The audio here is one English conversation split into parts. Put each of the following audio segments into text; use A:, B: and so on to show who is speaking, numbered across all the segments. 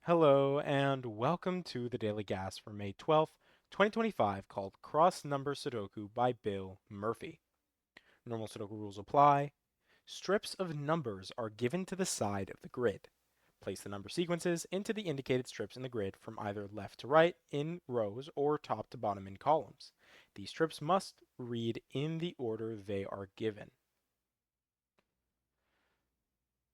A: Hello and welcome to the Daily Gas for May 12th, 2025, called Cross Number Sudoku by Bill Murphy. Normal Sudoku rules apply. Strips of numbers are given to the side of the grid. Place the number sequences into the indicated strips in the grid from either left to right in rows or top to bottom in columns. These strips must read in the order they are given.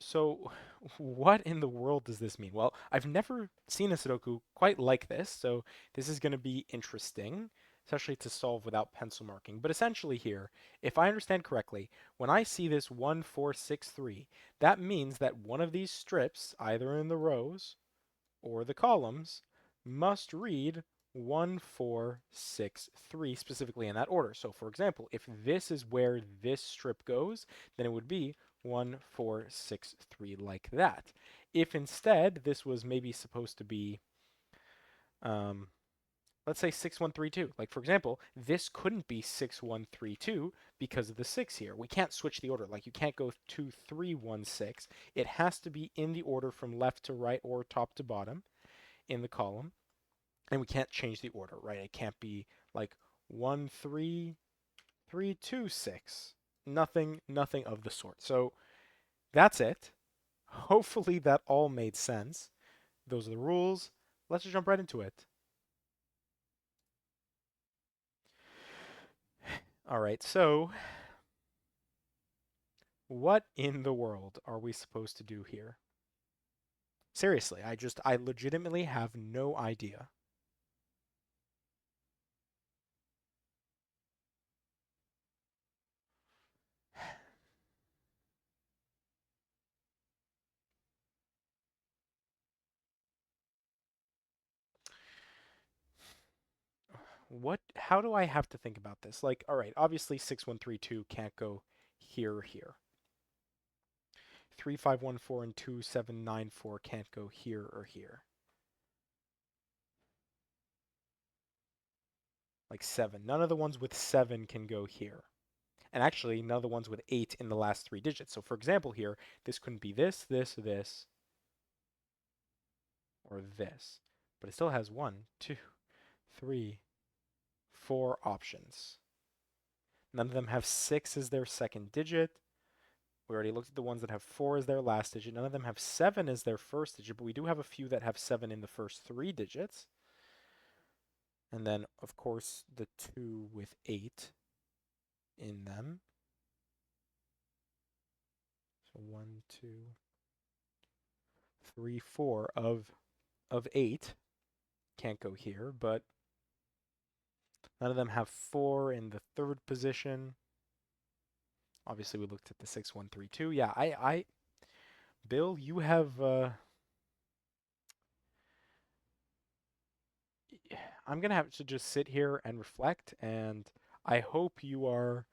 A: So, what in the world does this mean? Well, I've never seen a Sudoku quite like this, so this is going to be interesting, especially to solve without pencil marking. But essentially here, if I understand correctly, when I see this 1, 4, 6, 3, that means that one of these strips, either in the rows or the columns, must read 1, 4, 6, 3 specifically in that order. So for example, if this is where this strip goes, then it would be 1, 4, 6, 3 like that. If instead this was maybe supposed to be, um, let's say 6132. Like for example, this couldn't be 6132 because of the 6 here. We can't switch the order. Like you can't go 2, 3, 1, 6. It has to be in the order from left to right or top to bottom in the column, and we can't change the order, right? It can't be like 1 3 3 2 6. Nothing of the sort. So that's it. Hopefully that all made sense. Those are the rules. Let's just jump right into it. All right, so what in the world are we supposed to do here? Seriously, I legitimately have no idea. How do I have to think about this? Like, all right, obviously 6132 can't go here or here. 3514 and 2794 can't go here or here. Like 7. None of the ones with 7 can go here. And actually, none of the ones with 8 in the last 3 digits. So for example here, this couldn't be this, or this. But it still has 1, 2, 3, 4 options. None of them have 6 as their second digit. We already looked at the ones that have 4 as their last digit. None of them have 7 as their first digit, but we do have a few that have 7 in the first 3 digits. And then, of course, the 2 with 8 in them. So 1, 2, 3, 4 of 8 can't go here, but none of them have 4 in the third position. Obviously, we looked at the 6, 1, 3, 2. Yeah, Bill, you have. I'm gonna have to just sit here and reflect, and I hope you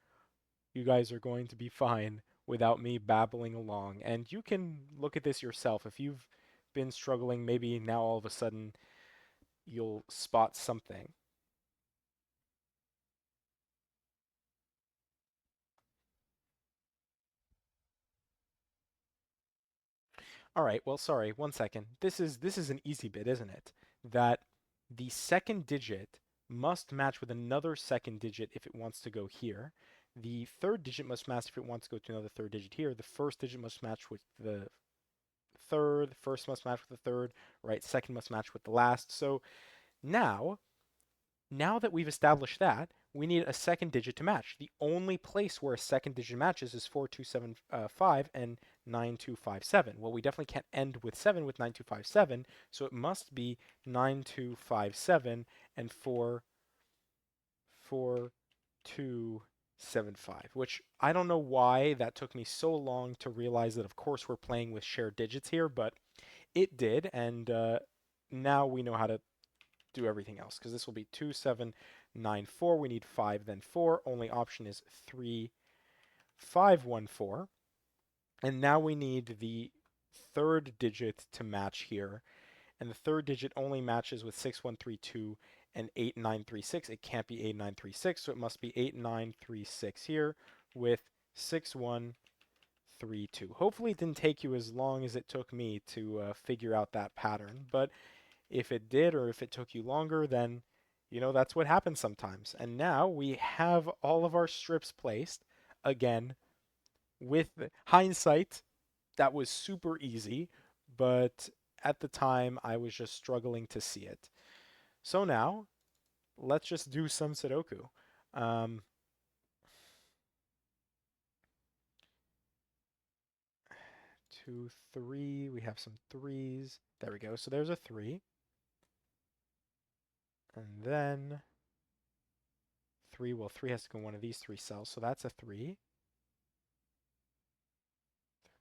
A: guys are going to be fine without me babbling along. And you can look at this yourself. If you've been struggling, maybe now all of a sudden you'll spot something. All right, well, sorry, one second. This is an easy bit, isn't it? That the second digit must match with another second digit if it wants to go here. The third digit must match if it wants to go to another third digit here. The first digit must match with the third. The first must match with the third, right? Second must match with the last. So now Now that we've established that, we need a second digit to match. The only place where a second digit matches is 4275 and 9257. Well, we definitely can't end with 7 with 9257, so it must be 9257 and 44275, which I don't know why that took me so long to realize that, of course, we're playing with shared digits here, but it did, and now we know how to do everything else, because this will be 2794. We need 5, then 4. Only option is 3514. And now we need the third digit to match here. And the third digit only matches with 6132 and 8936. It can't be 8936, so it must be 8936 here with 6132 3, 2. Hopefully it didn't take you as long as it took me to figure out that pattern, but if it did or if it took you longer, then that's what happens sometimes. And now we have all of our strips placed. Again, with hindsight, that was super easy, but at the time I was just struggling to see it. So now, let's just do some Sudoku. Um, 2, 3, we have some threes. There we go. So there's a 3. And then 3, well, 3 has to go in one of these 3 cells, so that's a 3.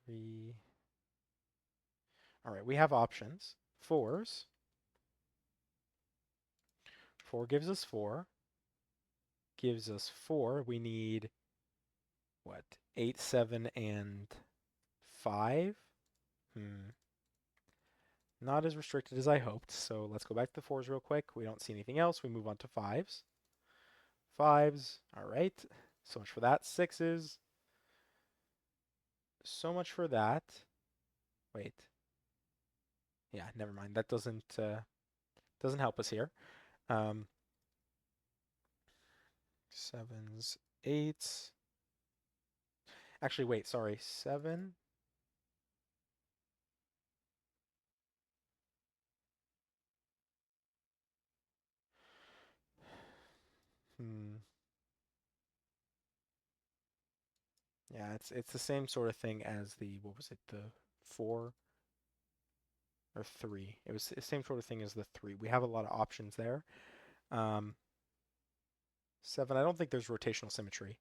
A: 3. All right, we have options. 4s. 4 gives us 4. Gives us 4. We need, what, 8, 7, and 5? Not as restricted as I hoped, so let's go back to the 4s real quick. We don't see anything else. We move on to 5s. 5s, all right. So much for that. 6s. So much for that. Wait. Yeah, never mind. That doesn't help us here. Um, 7s, 8s. Actually, wait, sorry. 7. Hmm. Yeah, it's the same sort of thing as the, what was it, the 4 or 3. It was the same sort of thing as the 3. We have a lot of options there. Um, 7, I don't think there's rotational symmetry.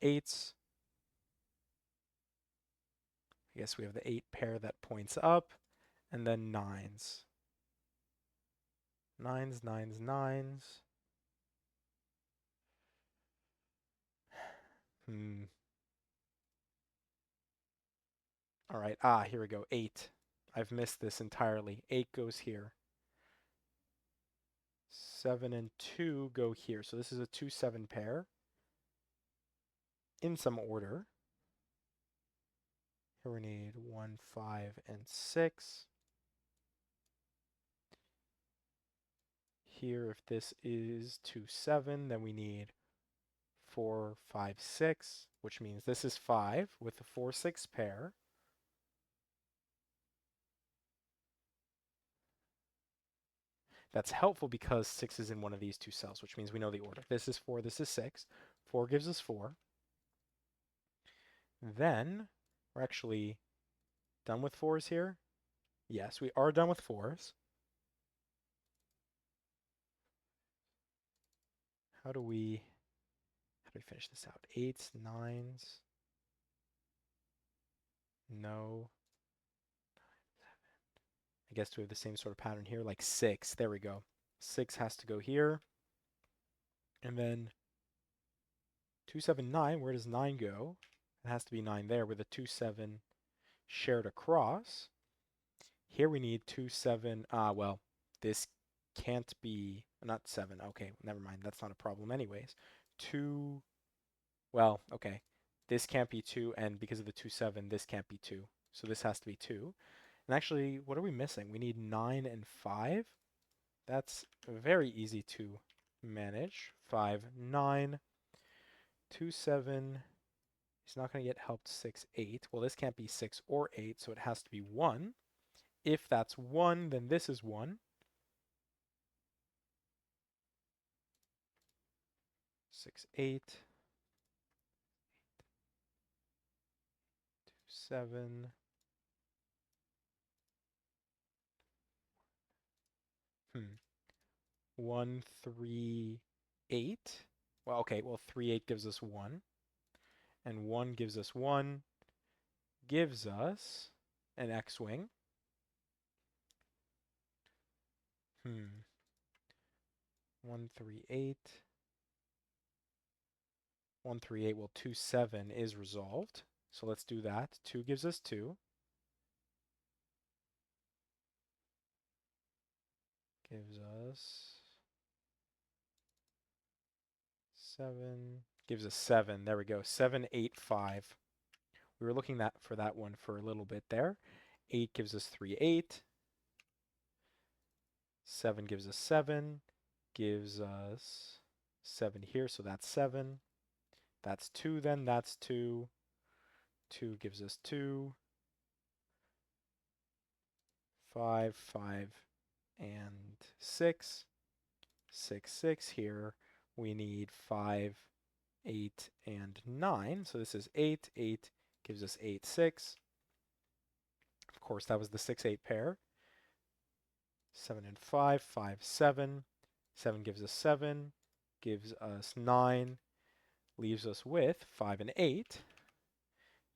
A: 8s, I guess we have the 8 pair that points up, and then 9s. 9s, 9s, 9s. Hmm. All right. Ah, here we go. 8. I've missed this entirely. 8 goes here. 7 and 2 go here. So this is a 2-7 pair in some order. Here we need 1, 5, and 6. Here, if this is 2, 7, then we need 4, 5, 6, which means this is 5 with the 4, 6 pair. That's helpful because 6 is in one of these 2 cells, which means we know the order. This is 4, this is 6. 4 gives us 4. Then we're actually done with 4s here. Yes, we are done with 4s. How do we finish this out? 8s, 9s. No. I guess we have the same sort of pattern here, like 6. There we go. 6 has to go here. And then 2, 7, 9. Where does 9 go? It has to be 9 there with a 2, 7 shared across. Here we need 2, 7. Well, this can't be, not 7. Okay, never mind. That's not a problem anyways. 2, well, okay. This can't be 2, and because of the 2, 7, this can't be 2. So this has to be 2. And actually, what are we missing? We need 9 and 5. That's very easy to manage. 5, 9, 2, 7. He's not going to get helped 6, 8. Well, this can't be 6 or 8, so it has to be 1. If that's 1, then this is 1. 6, 8. 2, 7. 1, 3, 8. Well, okay, well, 3, 8 gives us 1. And 1 gives us 1. Gives us an X-wing. 1, 3, 8. 1, 3, 8. Well, 2, 7 is resolved. So let's do that. 2 gives us 2. Gives us 7. Gives us 7. There we go. 7, 8, 5. We were looking for that one for a little bit there. 8 gives us 3, 8. 7 gives us 7. Gives us 7 here, so that's 7. That's 2 then, that's 2. 2 gives us 2. 5, 5, and 6. 6, 6 here. We need 5, 8, and 9. So this is 8. 8 gives us 8, 6. Of course, that was the 6, 8 pair. 7 and 5, 5, 7. 7 gives us 7, gives us 9, leaves us with 5 and 8.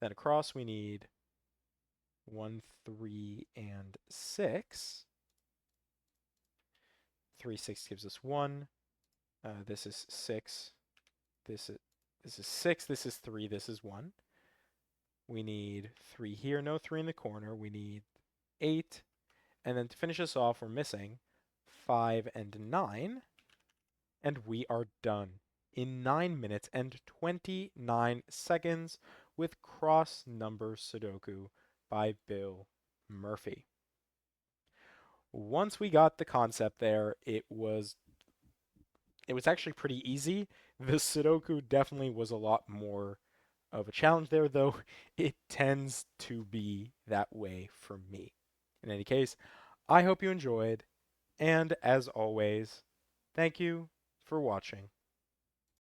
A: Then across we need 1, 3, and 6. 3, 6 gives us 1. This is 6. This is 6. This is 3. This is 1. We need 3 here. No 3 in the corner. We need 8. And then to finish us off, we're missing 5 and 9. And we are done in 9 minutes and 29 seconds with cross number Sudoku by Bill Murphy. Once we got the concept there, it was actually pretty easy. The Sudoku definitely was a lot more of a challenge there, though it tends to be that way for me. In any case, I hope you enjoyed, and as always, thank you for watching.